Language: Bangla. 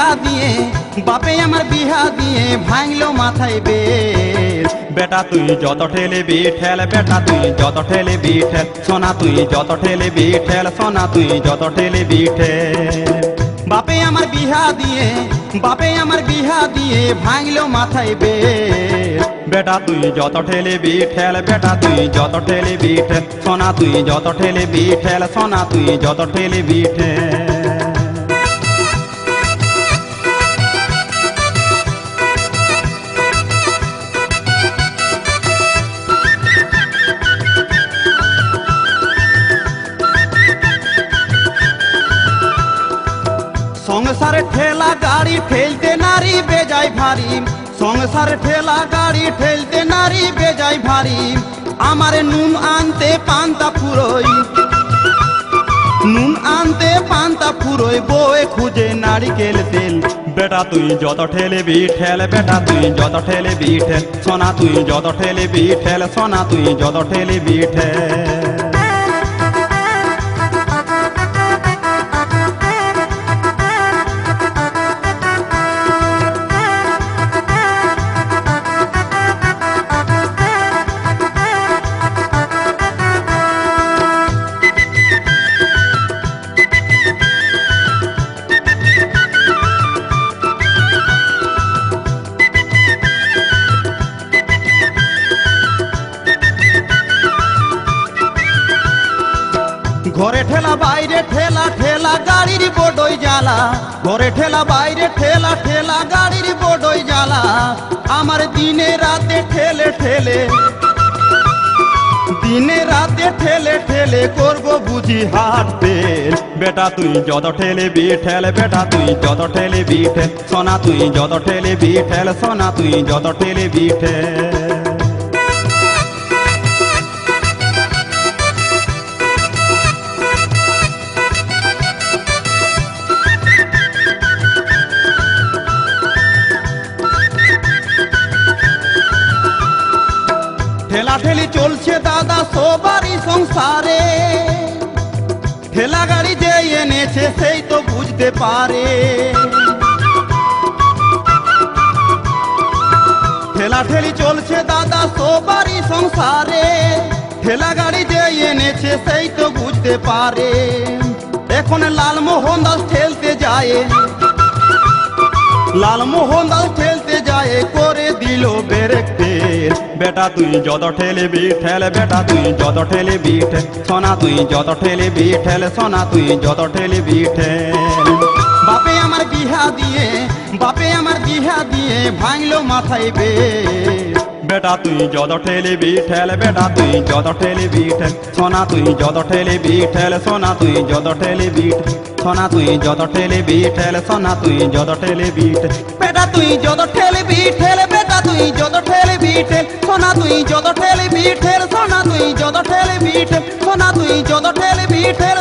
বিহা দিয়ে বাপে আমার বিহা দিয়ে ভাঙলো মাথায় বেল। বেটা তুই যত ঠেলবি ঠেল, বেটা তুই যত ঠেলবি ঠেল, সোনা তুই যত ঠেলবি ঠেল, সোনা তুই যত ঠেলবি ঠেল। বাপে আমার বিহা দিয়ে বাপে আমার বিহা দিয়ে ভাঙলো মাথায় বেল। বেটা তুই যত ঠেলবি ঠেল, বেটা তুই যত ঠেলবি ঠেল, সোনা তুই যত ঠেলবি ঠেল, সোনা তুই যত ঠেলবি ঠেল। সংসারে ঠেলা গাড়ি ঠেলতে নারী বেজায় ভারী, সংসারে ঠেলা গাড়ি ঠেলতে নারী বেজায় ভারী। আমার নুন আনতে পান্তা ফুরোই, নুন আনতে পান্তা ফুরোই, বউয়ে খুঁজে নারিকেল তেল। বেটা তুই যত ঠেলবি ঠেল, বেটা তুই যত ঠেলবি ঠেল, সোনা তুই যত ঠেলবি ঠেল, সোনা তুই যত ঠেলবি ঠেল। ঘরে ঠেলা বাইরে ঠেলা ঠেলা গাড়ির বড়ই জ্বালা, ঘরে ঠেলা বাইরে ঠেলা ঠেলা গাড়ির বড়ই জ্বালা। আমার দিনে রাতে ঠেলে ঠেলে, দিনে রাতে ঠেলে ঠেলে করব বুঝি হাত বেল। বেটা তুই যত ঠেলবি ঠেল, বেটা তুই যত ঠেলবি ঠেল, সোনা তুই যত ঠেলবি ঠেল, সোনা তুই যত ঠেলবি ঠেল। ঠেলা ঠেলি চলছে দাদা সবারই সংসারে, ঠেলা গাড়ি যে এনেছে সেই তো বুঝতে পারে। ঠেলা ঠেলি চলছে দাদা সবারই সংসারে, ঠেলা গাড়ি যে এনেছে সেই তো বুঝতে পারে। এখন লালমোহন দাস ঠেলতে যায়, লালমোহন দাস ঠেলতে যায় করে দিল ব্রেক ফেল। বেটা তুই যত ঠেলবি ঠেল, বেটা তুই যত ঠেলবি ঠেল, সোনা তুই যত ঠেলবি ঠেল, সোনা তুই যত ঠেলবি ঠেল। বাপে আমার বিহা দিয়ে বাপে আমার বিহা দিয়ে ভাঙলো মাথায় বেল। বেটা তুই যত ঠেলবি ঠেল, বেটা তুই যত ঠেলবি ঠেল, সোনা তুই যত ঠেলবি ঠেল, সোনা তুই যত ঠেলবি ঠেল, সোনা তুই যত ঠেলবি ঠেল, সোনা তুই যত ঠেলবি ঠেল। বেটা তুই যত ঠেলবি ঠেল, বেটা তুই যত ঠেলবি ঠেল, সোনা তুই যত ঠেলবি ঠেল, সোনা তুই যত ঠেলবি ঠেল, সোনা তুই যত ঠেলবি ঠেল।